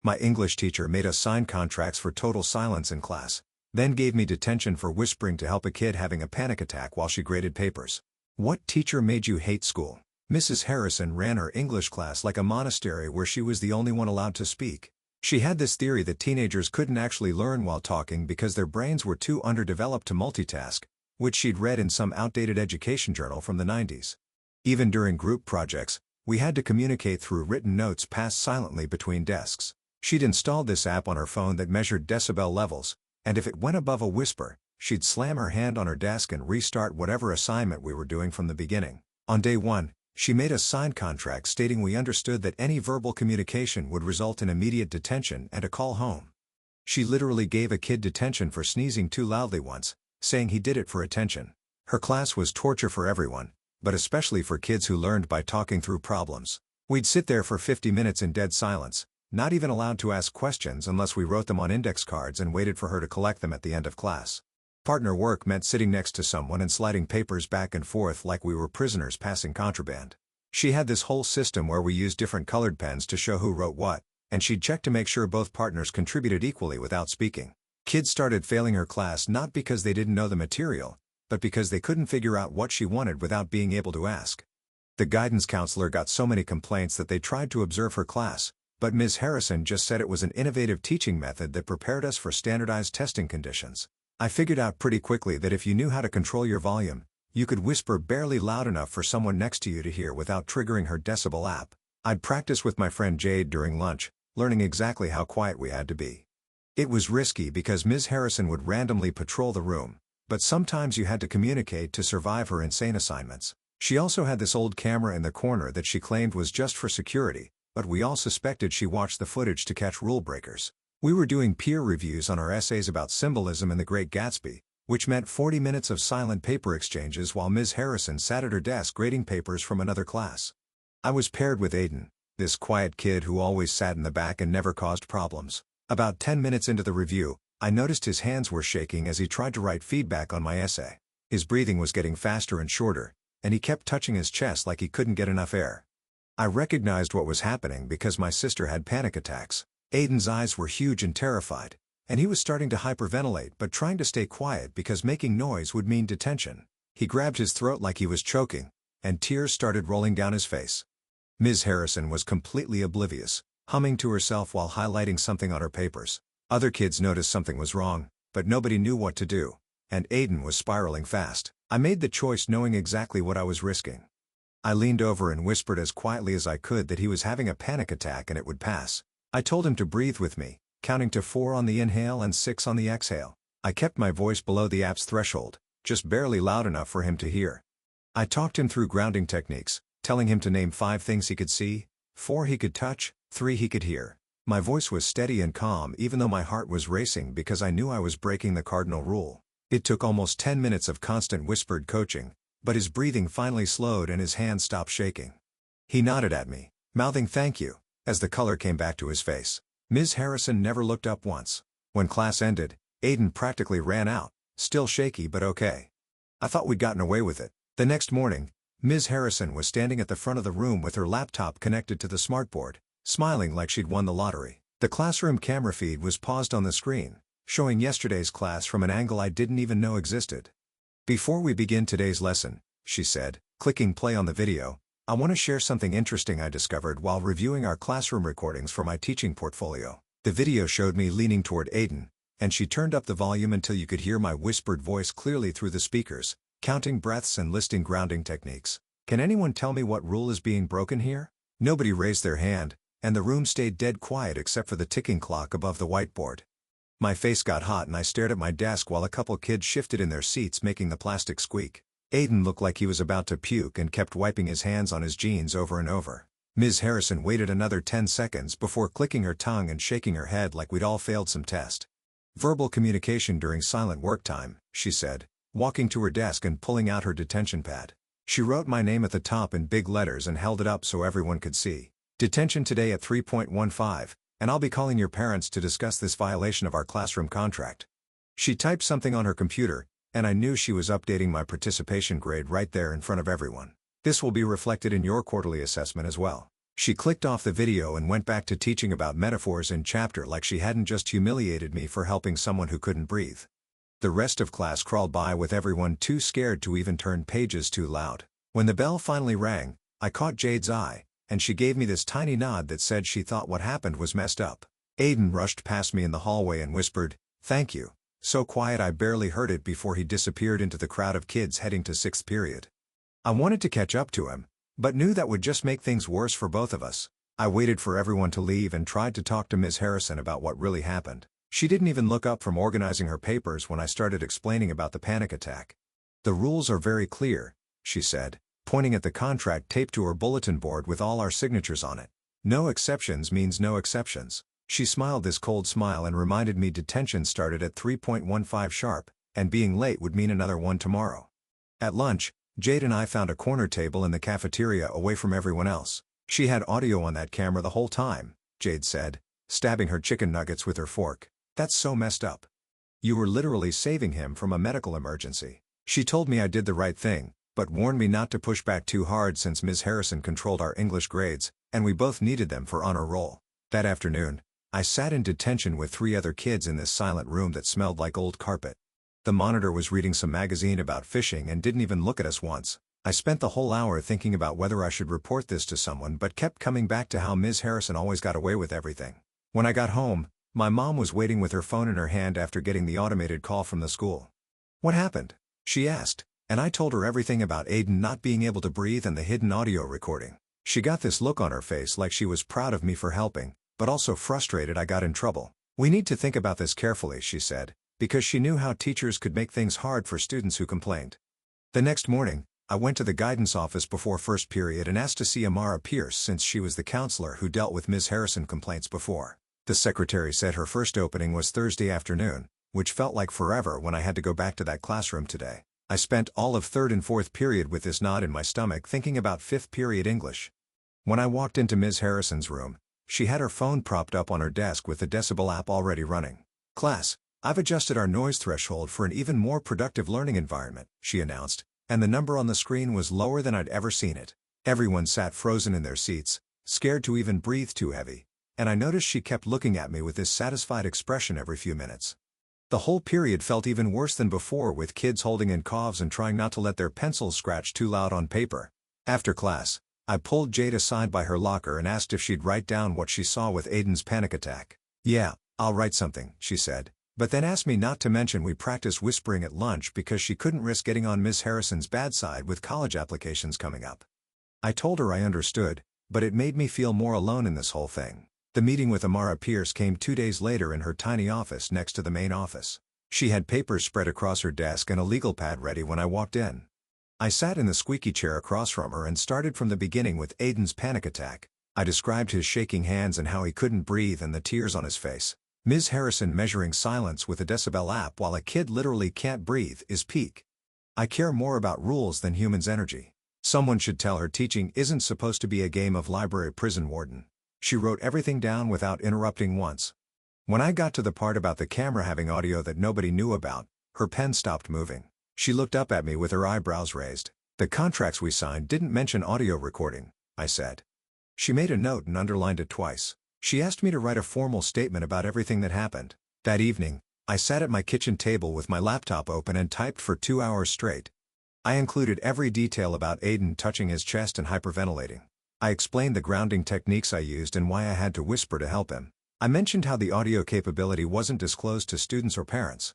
My English teacher made us sign contracts for total silence in class, then gave me detention for whispering to help a kid having a panic attack while she graded papers. What teacher made you hate school? Mrs. Harrison ran her English class like a monastery where she was the only one allowed to speak. She had this theory that teenagers couldn't actually learn while talking because their brains were too underdeveloped to multitask, which she'd read in some outdated education journal from the 90s. Even during group projects, we had to communicate through written notes passed silently between desks. She'd installed this app on her phone that measured decibel levels, and if it went above a whisper, she'd slam her hand on her desk and restart whatever assignment we were doing from the beginning. On day one, she made us sign contracts stating we understood that any verbal communication would result in immediate detention and a call home. She literally gave a kid detention for sneezing too loudly once, saying he did it for attention. Her class was torture for everyone, but especially for kids who learned by talking through problems. We'd sit there for 50 minutes in dead silence, not even allowed to ask questions unless we wrote them on index cards and waited for her to collect them at the end of class. Partner work meant sitting next to someone and sliding papers back and forth like we were prisoners passing contraband. She had this whole system where we used different colored pens to show who wrote what, and she'd check to make sure both partners contributed equally without speaking. Kids started failing her class not because they didn't know the material, but because they couldn't figure out what she wanted without being able to ask. The guidance counselor got so many complaints that they tried to observe her class, but Ms. Harrison just said it was an innovative teaching method that prepared us for standardized testing conditions. I figured out pretty quickly that if you knew how to control your volume, you could whisper barely loud enough for someone next to you to hear without triggering her decibel app. I'd practice with my friend Jade during lunch, learning exactly how quiet we had to be. It was risky because Ms. Harrison would randomly patrol the room, but sometimes you had to communicate to survive her insane assignments. She also had this old camera in the corner that she claimed was just for security, but we all suspected she watched the footage to catch rule breakers. We were doing peer reviews on our essays about symbolism in The Great Gatsby, which meant 40 minutes of silent paper exchanges while Ms. Harrison sat at her desk grading papers from another class. I was paired with Aiden, this quiet kid who always sat in the back and never caused problems. About 10 minutes into the review, I noticed his hands were shaking as he tried to write feedback on my essay. His breathing was getting faster and shorter, and he kept touching his chest like he couldn't get enough air. I recognized what was happening because my sister had panic attacks. Aiden's eyes were huge and terrified, and he was starting to hyperventilate but trying to stay quiet because making noise would mean detention. He grabbed his throat like he was choking, and tears started rolling down his face. Ms. Harrison was completely oblivious, humming to herself while highlighting something on her papers. Other kids noticed something was wrong, but nobody knew what to do, and Aiden was spiraling fast. I made the choice knowing exactly what I was risking. I leaned over and whispered as quietly as I could that he was having a panic attack and it would pass. I told him to breathe with me, counting to 4 on the inhale and 6 on the exhale. I kept my voice below the app's threshold, just barely loud enough for him to hear. I talked him through grounding techniques, telling him to name 5 things he could see, 4 he could touch, 3 he could hear. My voice was steady and calm even though my heart was racing because I knew I was breaking the cardinal rule. It took almost 10 minutes of constant whispered coaching, but his breathing finally slowed and his hands stopped shaking. He nodded at me, mouthing thank you, as the color came back to his face. Ms. Harrison never looked up once. When class ended, Aiden practically ran out, still shaky but okay. I thought we'd gotten away with it. The next morning, Ms. Harrison was standing at the front of the room with her laptop connected to the smartboard, smiling like she'd won the lottery. The classroom camera feed was paused on the screen, showing yesterday's class from an angle I didn't even know existed. "Before we begin today's lesson," she said, clicking play on the video, "I want to share something interesting I discovered while reviewing our classroom recordings for my teaching portfolio." The video showed me leaning toward Aiden, and she turned up the volume until you could hear my whispered voice clearly through the speakers, counting breaths and listing grounding techniques. Can anyone tell me what rule is being broken here? Nobody raised their hand, and the room stayed dead quiet except for the ticking clock above the whiteboard. My face got hot and I stared at my desk while a couple kids shifted in their seats making the plastic squeak. Aiden looked like he was about to puke and kept wiping his hands on his jeans over and over. Ms. Harrison waited another 10 seconds before clicking her tongue and shaking her head like we'd all failed some test. "Verbal communication during silent work time," she said, walking to her desk and pulling out her detention pad. She wrote my name at the top in big letters and held it up so everyone could see. "Detention today at 3.15, and I'll be calling your parents to discuss this violation of our classroom contract." She typed something on her computer, and I knew she was updating my participation grade right there in front of everyone. "This will be reflected in your quarterly assessment as well." She clicked off the video and went back to teaching about metaphors in chapter like she hadn't just humiliated me for helping someone who couldn't breathe. The rest of class crawled by with everyone too scared to even turn pages too loud. When the bell finally rang, I caught Jade's eye, and she gave me this tiny nod that said she thought what happened was messed up. Aiden rushed past me in the hallway and whispered, "Thank you," so quiet I barely heard it before he disappeared into the crowd of kids heading to 6th period. I wanted to catch up to him, but knew that would just make things worse for both of us. I waited for everyone to leave and tried to talk to Ms. Harrison about what really happened. She didn't even look up from organizing her papers when I started explaining about the panic attack. "The rules are very clear," she said, pointing at the contract taped to her bulletin board with all our signatures on it. "No exceptions means no exceptions." She smiled this cold smile and reminded me detention started at 3:15 sharp, and being late would mean another one tomorrow. At lunch, Jade and I found a corner table in the cafeteria away from everyone else. "She had audio on that camera the whole time," Jade said, stabbing her chicken nuggets with her fork. "That's so messed up. You were literally saving him from a medical emergency." She told me I did the right thing, but warned me not to push back too hard since Ms. Harrison controlled our English grades, and we both needed them for honor roll. That afternoon, I sat in detention with 3 other kids in this silent room that smelled like old carpet. The monitor was reading some magazine about fishing and didn't even look at us once. I spent the whole hour thinking about whether I should report this to someone but kept coming back to how Ms. Harrison always got away with everything. When I got home, my mom was waiting with her phone in her hand after getting the automated call from the school. "What happened?" she asked, and I told her everything about Aiden not being able to breathe and the hidden audio recording. She got this look on her face like she was proud of me for helping, but also frustrated I got in trouble. "We need to think about this carefully," she said, because she knew how teachers could make things hard for students who complained. The next morning, I went to the guidance office before first period and asked to see Amara Pierce since she was the counselor who dealt with Ms. Harrison complaints before. The secretary said her first opening was Thursday afternoon, which felt like forever when I had to go back to that classroom today. I spent all of 3rd and 4th period with this knot in my stomach thinking about 5th period English. When I walked into Ms. Harrison's room, she had her phone propped up on her desk with the Decibel app already running. "Class, I've adjusted our noise threshold for an even more productive learning environment," she announced, and the number on the screen was lower than I'd ever seen it. Everyone sat frozen in their seats, scared to even breathe too heavy, and I noticed she kept looking at me with this satisfied expression every few minutes. The whole period felt even worse than before with kids holding in coughs and trying not to let their pencils scratch too loud on paper. After class, I pulled Jade aside by her locker and asked if she'd write down what she saw with Aiden's panic attack. "Yeah, I'll write something," she said, but then asked me not to mention we practiced whispering at lunch because she couldn't risk getting on Miss Harrison's bad side with college applications coming up. I told her I understood, but it made me feel more alone in this whole thing. The meeting with Amara Pierce came 2 days later in her tiny office next to the main office. She had papers spread across her desk and a legal pad ready when I walked in. I sat in the squeaky chair across from her and started from the beginning with Aiden's panic attack. I described his shaking hands and how he couldn't breathe and the tears on his face. Ms. Harrison measuring silence with a Decibel app while a kid literally can't breathe is peak. I care more about rules than humans' energy. Someone should tell her teaching isn't supposed to be a game of library prison warden. She wrote everything down without interrupting once. When I got to the part about the camera having audio that nobody knew about, her pen stopped moving. She looked up at me with her eyebrows raised. "The contracts we signed didn't mention audio recording," I said. She made a note and underlined it twice. She asked me to write a formal statement about everything that happened. That evening, I sat at my kitchen table with my laptop open and typed for 2 hours straight. I included every detail about Aiden touching his chest and hyperventilating. I explained the grounding techniques I used and why I had to whisper to help him. I mentioned how the audio capability wasn't disclosed to students or parents.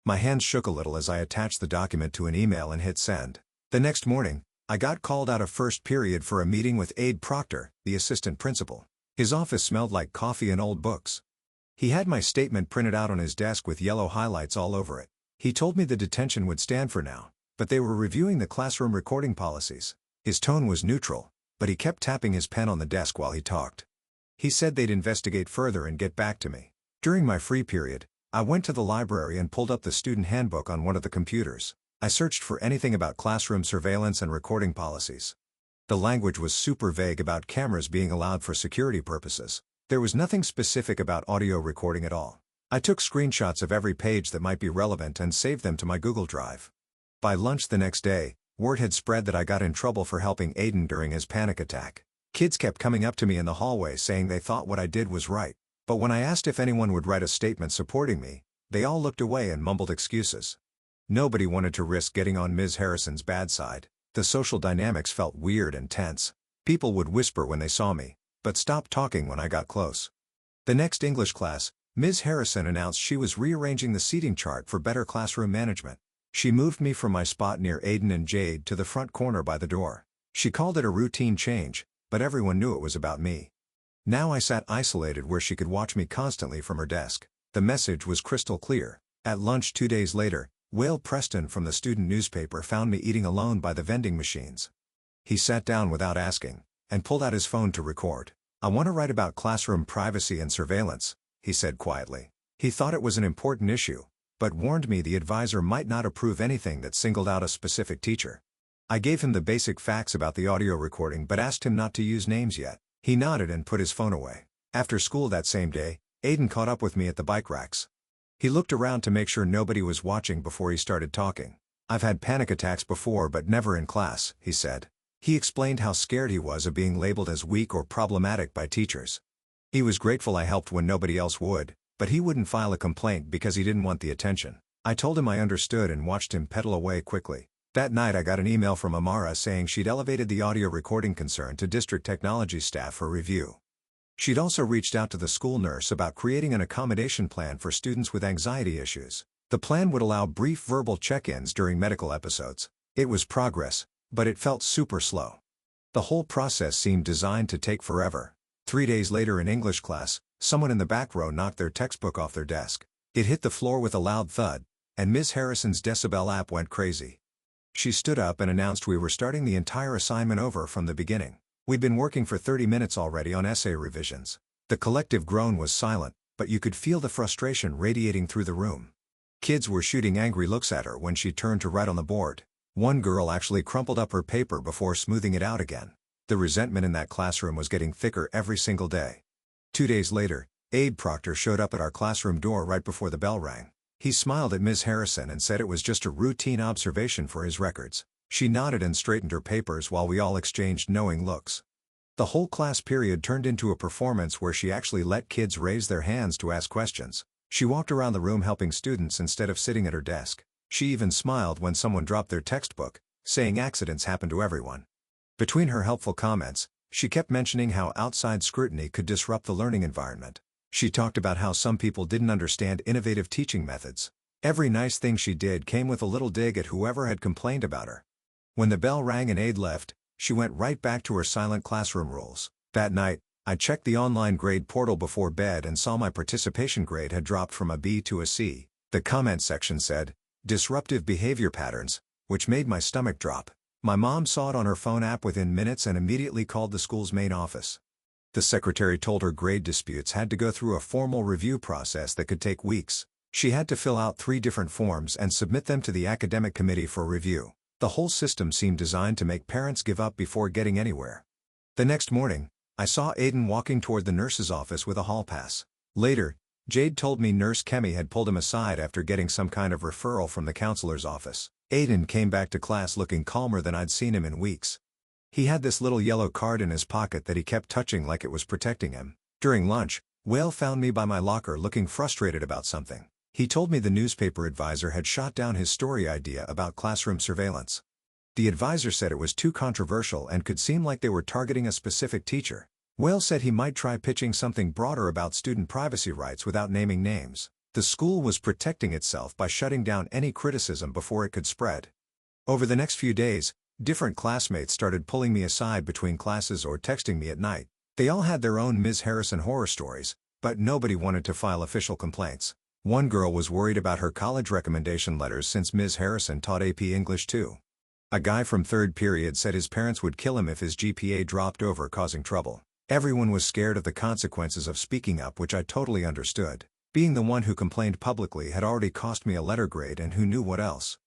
My hands shook a little as I attached the document to an email and hit send. The next morning, I got called out of first period for a meeting with Aide Proctor, the assistant principal. His office smelled like coffee and old books. He had my statement printed out on his desk with yellow highlights all over it. He told me the detention would stand for now, but they were reviewing the classroom recording policies. His tone was neutral, but he kept tapping his pen on the desk while he talked. He said they'd investigate further and get back to me. During my free period, I went to the library and pulled up the student handbook on one of the computers. I searched for anything about classroom surveillance and recording policies. The language was super vague about cameras being allowed for security purposes. There was nothing specific about audio recording at all. I took screenshots of every page that might be relevant and saved them to my Google Drive. By lunch the next day, word had spread that I got in trouble for helping Aiden during his panic attack. Kids kept coming up to me in the hallway saying they thought what I did was right. But when I asked if anyone would write a statement supporting me, they all looked away and mumbled excuses. Nobody wanted to risk getting on Ms. Harrison's bad side. The social dynamics felt weird and tense. People would whisper when they saw me, but stop talking when I got close. The next English class, Ms. Harrison announced she was rearranging the seating chart for better classroom management. She moved me from my spot near Aiden and Jade to the front corner by the door. She called it a routine change, but everyone knew it was about me. Now I sat isolated where she could watch me constantly from her desk. The message was crystal clear. At lunch 2 days later, Will Preston from the student newspaper found me eating alone by the vending machines. He sat down without asking, and pulled out his phone to record. "I want to write about classroom privacy and surveillance," he said quietly. He thought it was an important issue, but warned me the advisor might not approve anything that singled out a specific teacher. I gave him the basic facts about the audio recording but asked him not to use names yet. He nodded and put his phone away. After school that same day, Aiden caught up with me at the bike racks. He looked around to make sure nobody was watching before he started talking. "I've had panic attacks before but never in class," he said. He explained how scared he was of being labeled as weak or problematic by teachers. He was grateful I helped when nobody else would, but he wouldn't file a complaint because he didn't want the attention. I told him I understood and watched him pedal away quickly. That night I got an email from Amara saying she'd elevated the audio recording concern to district technology staff for review. She'd also reached out to the school nurse about creating an accommodation plan for students with anxiety issues. The plan would allow brief verbal check-ins during medical episodes. It was progress, but it felt super slow. The whole process seemed designed to take forever. 3 days later in English class, someone in the back row knocked their textbook off their desk. It hit the floor with a loud thud, and Ms. Harrison's Decibel app went crazy. She stood up and announced we were starting the entire assignment over from the beginning. We'd been working for 30 minutes already on essay revisions. The collective groan was silent, but you could feel the frustration radiating through the room. Kids were shooting angry looks at her when she turned to write on the board. One girl actually crumpled up her paper before smoothing it out again. The resentment in that classroom was getting thicker every single day. 2 days later, Abe Proctor showed up at our classroom door right before the bell rang. He smiled at Ms. Harrison and said it was just a routine observation for his records. She nodded and straightened her papers while we all exchanged knowing looks. The whole class period turned into a performance where she actually let kids raise their hands to ask questions. She walked around the room helping students instead of sitting at her desk. She even smiled when someone dropped their textbook, saying accidents happen to everyone. Between her helpful comments, she kept mentioning how outside scrutiny could disrupt the learning environment. She talked about how some people didn't understand innovative teaching methods. Every nice thing she did came with a little dig at whoever had complained about her. When the bell rang and Aide left, she went right back to her silent classroom rules. That night, I checked the online grade portal before bed and saw my participation grade had dropped from a B to a C. The comment section said, "Disruptive behavior patterns," which made my stomach drop. My mom saw it on her phone app within minutes and immediately called the school's main office. The secretary told her grade disputes had to go through a formal review process that could take weeks. She had to fill out 3 different forms and submit them to the academic committee for review. The whole system seemed designed to make parents give up before getting anywhere. The next morning, I saw Aiden walking toward the nurse's office with a hall pass. Later, Jade told me Nurse Kemi had pulled him aside after getting some kind of referral from the counselor's office. Aiden came back to class looking calmer than I'd seen him in weeks. He had this little yellow card in his pocket that he kept touching like it was protecting him. During lunch, Whale found me by my locker looking frustrated about something. He told me the newspaper advisor had shot down his story idea about classroom surveillance. The advisor said it was too controversial and could seem like they were targeting a specific teacher. Whale said he might try pitching something broader about student privacy rights without naming names. The school was protecting itself by shutting down any criticism before it could spread. Over the next few days, different classmates started pulling me aside between classes or texting me at night. They all had their own Ms. Harrison horror stories, but nobody wanted to file official complaints. One girl was worried about her college recommendation letters since Ms. Harrison taught AP English too. A guy from 3rd period said his parents would kill him if his GPA dropped over, causing trouble. Everyone was scared of the consequences of speaking up, which I totally understood. Being the one who complained publicly had already cost me a letter grade, and who knew what else.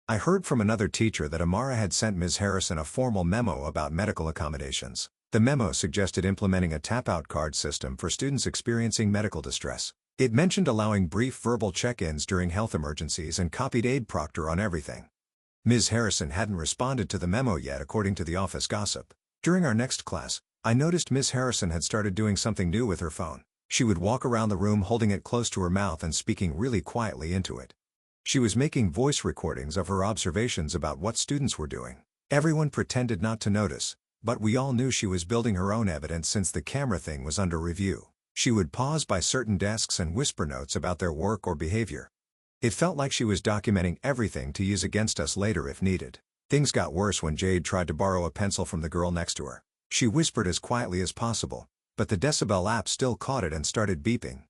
I heard from another teacher that Amara had sent Ms. Harrison a formal memo about medical accommodations. The memo suggested implementing a tap-out card system for students experiencing medical distress. It mentioned allowing brief verbal check-ins during health emergencies and copied Aide Proctor on everything. Ms. Harrison hadn't responded to the memo yet, according to the office gossip. During our next class, I noticed Miss Harrison had started doing something new with her phone. She would walk around the room holding it close to her mouth and speaking really quietly into it. She was making voice recordings of her observations about what students were doing. Everyone pretended not to notice, but we all knew she was building her own evidence since the camera thing was under review. She would pause by certain desks and whisper notes about their work or behavior. It felt like she was documenting everything to use against us later if needed. Things got worse when Jade tried to borrow a pencil from the girl next to her. She whispered as quietly as possible, but the decibel app still caught it and started beeping.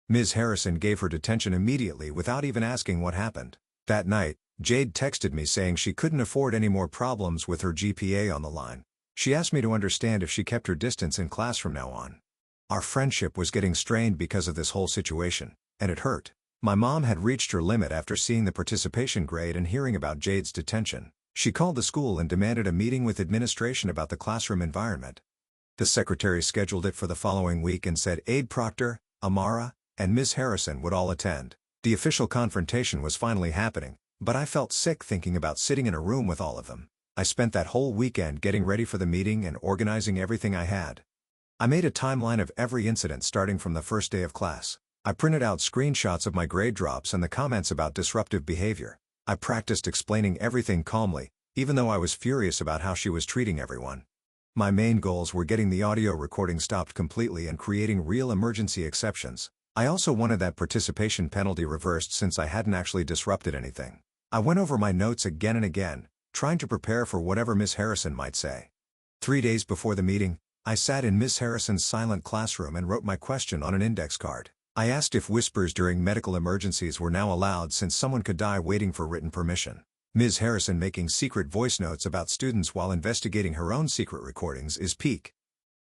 Ms. Harrison gave her detention immediately without even asking what happened. That night, Jade texted me saying she couldn't afford any more problems with her GPA on the line. She asked me to understand if she kept her distance in class from now on. Our friendship was getting strained because of this whole situation, and it hurt. My mom had reached her limit after seeing the participation grade and hearing about Jade's detention. She called the school and demanded a meeting with administration about the classroom environment. The secretary scheduled it for the following week and said Aide Proctor, Amara, and Ms. Harrison would all attend. The official confrontation was finally happening, but I felt sick thinking about sitting in a room with all of them. I spent that whole weekend getting ready for the meeting and organizing everything I had. I made a timeline of every incident starting from the first day of class. I printed out screenshots of my grade drops and the comments about disruptive behavior. I practiced explaining everything calmly, even though I was furious about how she was treating everyone. My main goals were getting the audio recording stopped completely and creating real emergency exceptions. I also wanted that participation penalty reversed since I hadn't actually disrupted anything. I went over my notes again and again, trying to prepare for whatever Miss Harrison might say. 3 days before the meeting, I sat in Miss Harrison's silent classroom and wrote my question on an index card. I asked if whispers during medical emergencies were now allowed since someone could die waiting for written permission. Ms. Harrison making secret voice notes about students while investigating her own secret recordings is peak.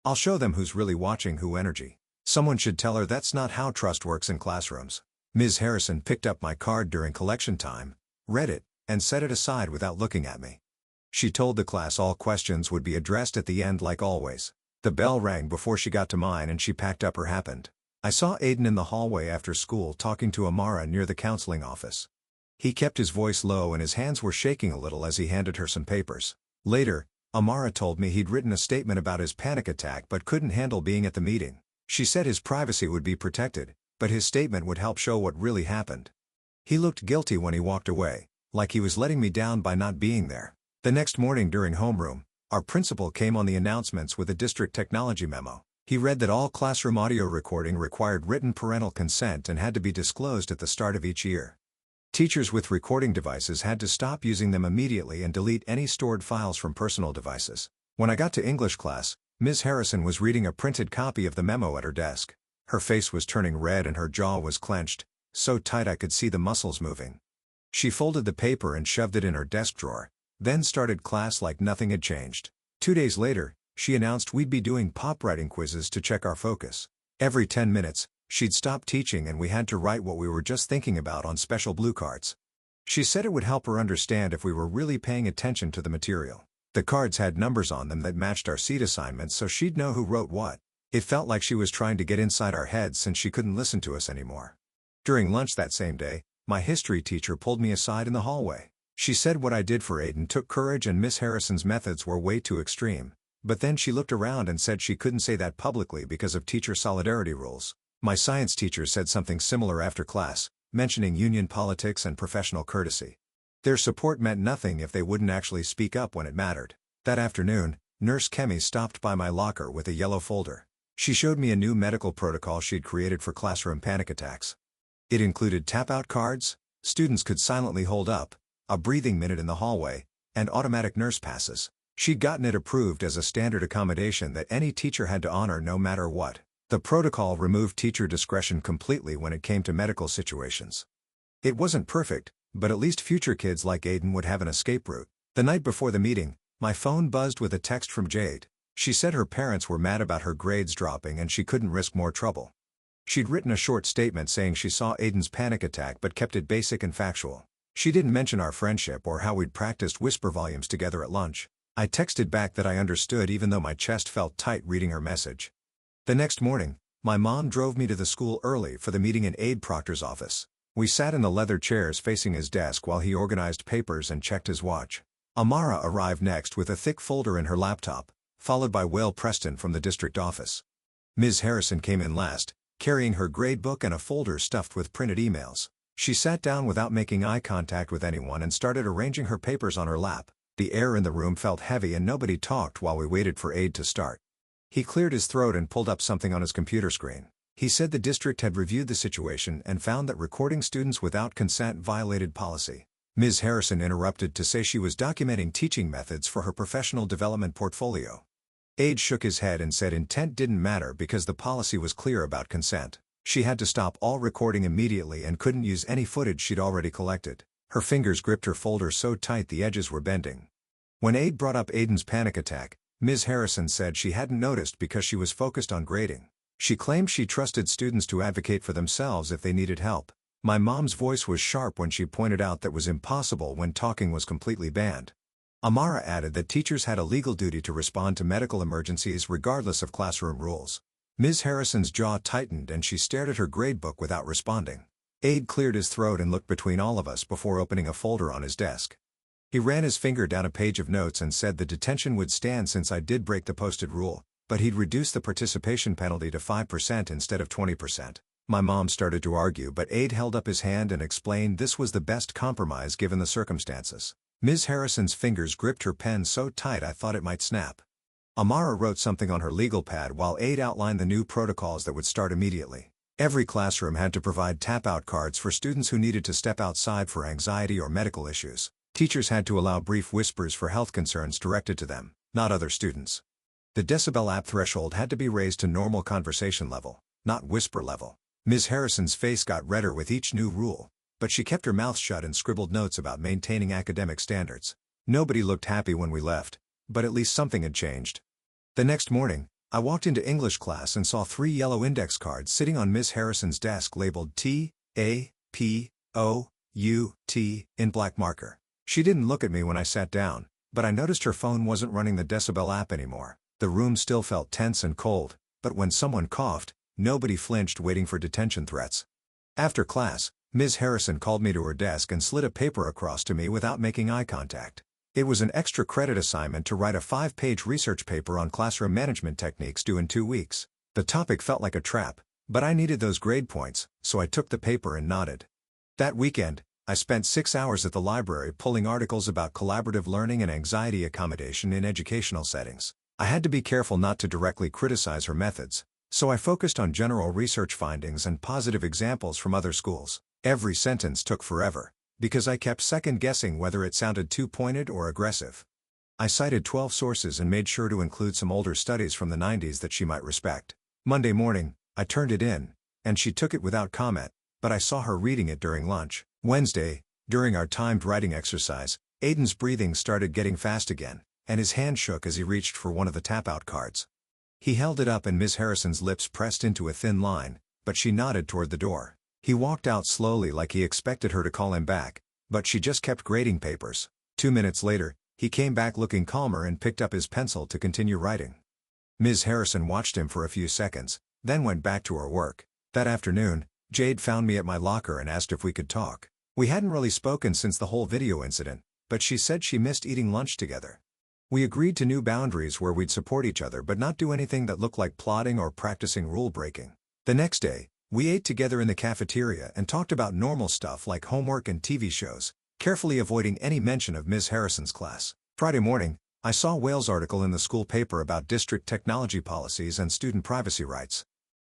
I'll show them who's really watching who energy. Someone should tell her that's not how trust works in classrooms. Ms. Harrison picked up my card during collection time, read it, and set it aside without looking at me. She told the class all questions would be addressed at the end like always. The bell rang before she got to mine and she packed up her happened. I saw Aiden in the hallway after school talking to Amara near the counseling office. He kept his voice low and his hands were shaking a little as he handed her some papers. Later, Amara told me he'd written a statement about his panic attack but couldn't handle being at the meeting. She said his privacy would be protected, but his statement would help show what really happened. He looked guilty when he walked away, like he was letting me down by not being there. The next morning during homeroom, our principal came on the announcements with a district technology memo. He read that all classroom audio recording required written parental consent and had to be disclosed at the start of each year. Teachers with recording devices had to stop using them immediately and delete any stored files from personal devices. When I got to English class, Ms. Harrison was reading a printed copy of the memo at her desk. Her face was turning red and her jaw was clenched, so tight I could see the muscles moving. She folded the paper and shoved it in her desk drawer, then started class like nothing had changed. 2 days later, she announced we'd be doing pop writing quizzes to check our focus. Every 10 minutes, she'd stop teaching and we had to write what we were just thinking about on special blue cards. She said it would help her understand if we were really paying attention to the material. The cards had numbers on them that matched our seat assignments so she'd know who wrote what. It felt like she was trying to get inside our heads since she couldn't listen to us anymore. During lunch that same day, my history teacher pulled me aside in the hallway. She said what I did for Aiden took courage and Miss Harrison's methods were way too extreme. But then she looked around and said she couldn't say that publicly because of teacher solidarity rules. My science teacher said something similar after class, mentioning union politics and professional courtesy. Their support meant nothing if they wouldn't actually speak up when it mattered. That afternoon, Nurse Kemi stopped by my locker with a yellow folder. She showed me a new medical protocol she'd created for classroom panic attacks. It included tap-out cards, students could silently hold up, a breathing minute in the hallway, and automatic nurse passes. She'd gotten it approved as a standard accommodation that any teacher had to honor no matter what. The protocol removed teacher discretion completely when it came to medical situations. It wasn't perfect, but at least future kids like Aiden would have an escape route. The night before the meeting, my phone buzzed with a text from Jade. She said her parents were mad about her grades dropping and she couldn't risk more trouble. She'd written a short statement saying she saw Aiden's panic attack but kept it basic and factual. She didn't mention our friendship or how we'd practiced whisper volumes together at lunch. I texted back that I understood even though my chest felt tight reading her message. The next morning, my mom drove me to the school early for the meeting in Aide Proctor's office. We sat in the leather chairs facing his desk while he organized papers and checked his watch. Amara arrived next with a thick folder in her laptop. followed by Whale Preston from the district office. Ms. Harrison came in last, carrying her gradebook and a folder stuffed with printed emails. She sat down without making eye contact with anyone and started arranging her papers on her lap. The air in the room felt heavy and nobody talked while we waited for Aid to start. He cleared his throat and pulled up something on his computer screen. He said the district had reviewed the situation and found that recording students without consent violated policy. Ms. Harrison interrupted to say she was documenting teaching methods for her professional development portfolio. Aid shook his head and said intent didn't matter because the policy was clear about consent. She had to stop all recording immediately and couldn't use any footage she'd already collected. Her fingers gripped her folder so tight the edges were bending. When Aid brought up Aiden's panic attack, Ms. Harrison said she hadn't noticed because she was focused on grading. She claimed she trusted students to advocate for themselves if they needed help. My mom's voice was sharp when she pointed out that was impossible when talking was completely banned. Amara added that teachers had a legal duty to respond to medical emergencies regardless of classroom rules. Ms. Harrison's jaw tightened and she stared at her gradebook without responding. Aid cleared his throat and looked between all of us before opening a folder on his desk. He ran his finger down a page of notes and said the detention would stand since I did break the posted rule, but he'd reduce the participation penalty to 5% instead of 20%. My mom started to argue, but Aid held up his hand and explained this was the best compromise given the circumstances. Ms. Harrison's fingers gripped her pen so tight I thought it might snap. Amara wrote something on her legal pad while Aid outlined the new protocols that would start immediately. Every classroom had to provide tap-out cards for students who needed to step outside for anxiety or medical issues. Teachers had to allow brief whispers for health concerns directed to them, not other students. The decibel app threshold had to be raised to normal conversation level, not whisper level. Ms. Harrison's face got redder with each new rule, but she kept her mouth shut and scribbled notes about maintaining academic standards. Nobody looked happy when we left, but at least something had changed. The next morning, I walked into English class and saw 3 yellow index cards sitting on Ms. Harrison's desk labeled T, A, P, O, U, T in black marker. She didn't look at me when I sat down, but I noticed her phone wasn't running the decibel app anymore. The room still felt tense and cold, but when someone coughed, nobody flinched waiting for detention threats. After class, Ms. Harrison called me to her desk and slid a paper across to me without making eye contact. It was an extra credit assignment to write a 5-page research paper on classroom management techniques due in 2 weeks. The topic felt like a trap, but I needed those grade points, so I took the paper and nodded. That weekend, I spent 6 hours at the library pulling articles about collaborative learning and anxiety accommodation in educational settings. I had to be careful not to directly criticize her methods, so I focused on general research findings and positive examples from other schools. Every sentence took forever, because I kept second-guessing whether it sounded too pointed or aggressive. I cited 12 sources and made sure to include some older studies from the 90s that she might respect. Monday morning, I turned it in, and she took it without comment, but I saw her reading it during lunch. Wednesday, during our timed writing exercise, Aiden's breathing started getting fast again, and his hand shook as he reached for one of the tap-out cards. He held it up and Ms. Harrison's lips pressed into a thin line, but she nodded toward the door. He walked out slowly like he expected her to call him back, but she just kept grading papers. 2 minutes later, he came back looking calmer and picked up his pencil to continue writing. Ms. Harrison watched him for a few seconds, then went back to her work. That afternoon, Jade found me at my locker and asked if we could talk. We hadn't really spoken since the whole video incident, but she said she missed eating lunch together. We agreed to new boundaries where we'd support each other but not do anything that looked like plotting or practicing rule-breaking. The next day, we ate together in the cafeteria and talked about normal stuff like homework and TV shows, carefully avoiding any mention of Ms. Harrison's class. Friday morning, I saw Whale's article in the school paper about district technology policies and student privacy rights.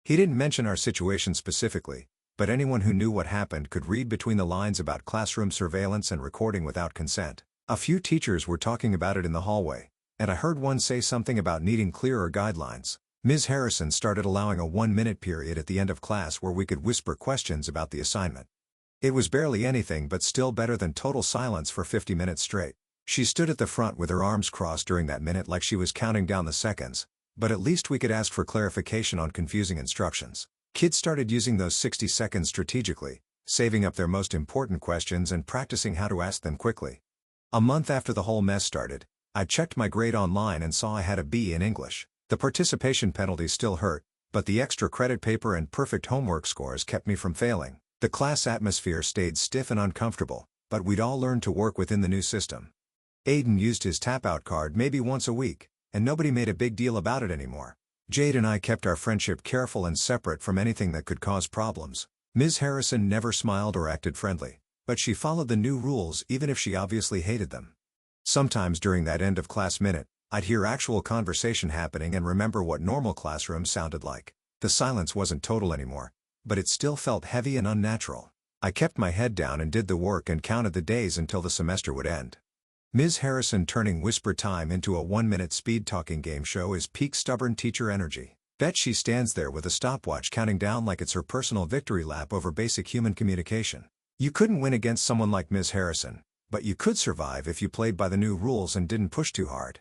He didn't mention our situation specifically, but anyone who knew what happened could read between the lines about classroom surveillance and recording without consent. A few teachers were talking about it in the hallway, and I heard one say something about needing clearer guidelines. Ms. Harrison started allowing a 1-minute period at the end of class where we could whisper questions about the assignment. It was barely anything but still better than total silence for 50 minutes straight. She stood at the front with her arms crossed during that minute like she was counting down the seconds, but at least we could ask for clarification on confusing instructions. Kids started using those 60 seconds strategically, saving up their most important questions and practicing how to ask them quickly. A month after the whole mess started, I checked my grade online and saw I had a B in English. The participation penalty still hurt, but the extra credit paper and perfect homework scores kept me from failing. The class atmosphere stayed stiff and uncomfortable, but we'd all learned to work within the new system. Aiden used his tap-out card maybe once a week, and nobody made a big deal about it anymore. Jade and I kept our friendship careful and separate from anything that could cause problems. Ms. Harrison never smiled or acted friendly, but she followed the new rules even if she obviously hated them. Sometimes during that end-of-class minute, I'd hear actual conversation happening and remember what normal classrooms sounded like. The silence wasn't total anymore, but it still felt heavy and unnatural. I kept my head down and did the work and counted the days until the semester would end. Ms. Harrison turning whisper time into a 1-minute speed-talking game show is peak stubborn teacher energy. Bet she stands there with a stopwatch counting down like it's her personal victory lap over basic human communication. You couldn't win against someone like Ms. Harrison, but you could survive if you played by the new rules and didn't push too hard.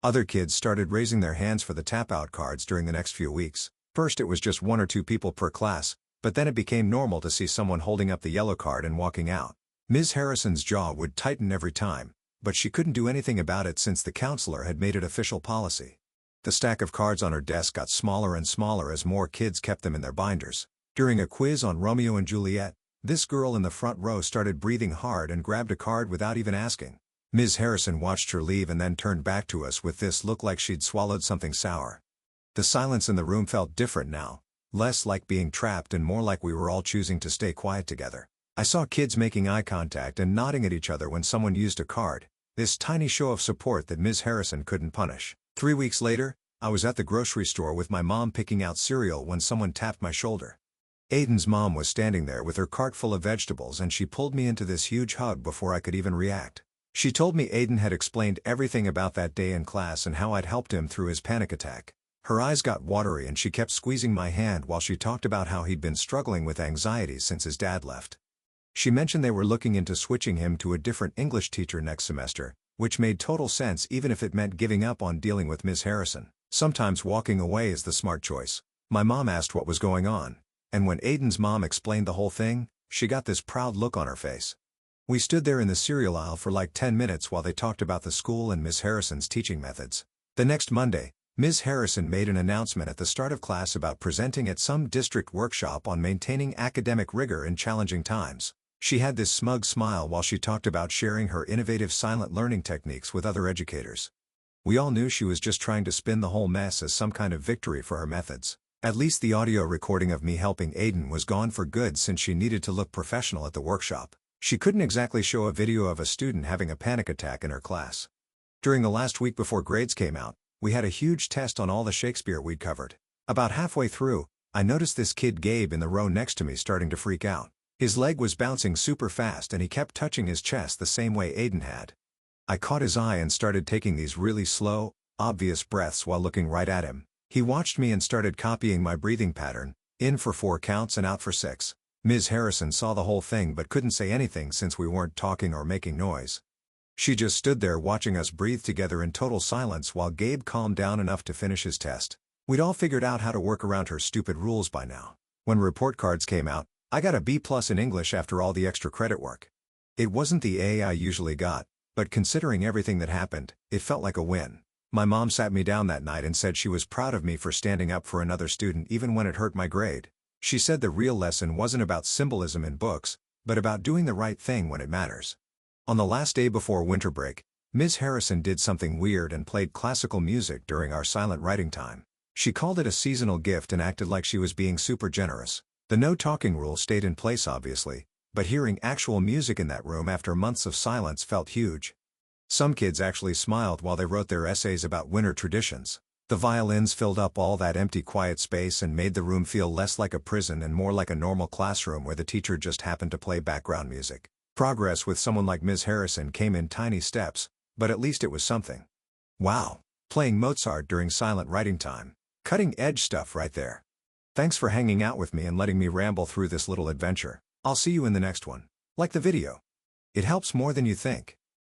Other kids started raising their hands for the tap-out cards during the next few weeks. First it was just 1 or 2 people per class, but then it became normal to see someone holding up the yellow card and walking out. Ms. Harrison's jaw would tighten every time, but she couldn't do anything about it since the counselor had made it official policy. The stack of cards on her desk got smaller and smaller as more kids kept them in their binders. During a quiz on Romeo and Juliet, this girl in the front row started breathing hard and grabbed a card without even asking. Ms. Harrison watched her leave and then turned back to us with this look like she'd swallowed something sour. The silence in the room felt different now, less like being trapped and more like we were all choosing to stay quiet together. I saw kids making eye contact and nodding at each other when someone used a card, this tiny show of support that Ms. Harrison couldn't punish. 3 weeks later, I was at the grocery store with my mom picking out cereal when someone tapped my shoulder. Aiden's mom was standing there with her cart full of vegetables and she pulled me into this huge hug before I could even react. She told me Aiden had explained everything about that day in class and how I'd helped him through his panic attack. Her eyes got watery and she kept squeezing my hand while she talked about how he'd been struggling with anxiety since his dad left. She mentioned they were looking into switching him to a different English teacher next semester, which made total sense even if it meant giving up on dealing with Ms. Harrison. Sometimes walking away is the smart choice. My mom asked what was going on, and when Aiden's mom explained the whole thing, she got this proud look on her face. We stood there in the cereal aisle for like 10 minutes while they talked about the school and Ms. Harrison's teaching methods. The next Monday, Ms. Harrison made an announcement at the start of class about presenting at some district workshop on maintaining academic rigor in challenging times. She had this smug smile while she talked about sharing her innovative silent learning techniques with other educators. We all knew she was just trying to spin the whole mess as some kind of victory for her methods. At least the audio recording of me helping Aiden was gone for good since she needed to look professional at the workshop. She couldn't exactly show a video of a student having a panic attack in her class. During the last week before grades came out, we had a huge test on all the Shakespeare we'd covered. About halfway through, I noticed this kid Gabe in the row next to me starting to freak out. His leg was bouncing super fast and he kept touching his chest the same way Aiden had. I caught his eye and started taking these really slow, obvious breaths while looking right at him. He watched me and started copying my breathing pattern, in for 4 counts and out for 6. Ms. Harrison saw the whole thing but couldn't say anything since we weren't talking or making noise. She just stood there watching us breathe together in total silence while Gabe calmed down enough to finish his test. We'd all figured out how to work around her stupid rules by now. When report cards came out, I got a B+ in English after all the extra credit work. It wasn't the A I usually got, but considering everything that happened, it felt like a win. My mom sat me down that night and said she was proud of me for standing up for another student even when it hurt my grade. She said the real lesson wasn't about symbolism in books, but about doing the right thing when it matters. On the last day before winter break, Ms. Harrison did something weird and played classical music during our silent writing time. She called it a seasonal gift and acted like she was being super generous. The no talking rule stayed in place obviously, but hearing actual music in that room after months of silence felt huge. Some kids actually smiled while they wrote their essays about winter traditions. The violins filled up all that empty quiet space and made the room feel less like a prison and more like a normal classroom where the teacher just happened to play background music. Progress with someone like Ms. Harrison came in tiny steps, but at least it was something. Wow, playing Mozart during silent writing time. Cutting-edge stuff right there. Thanks for hanging out with me and letting me ramble through this little adventure. I'll see you in the next one. Like the video. It helps more than you think.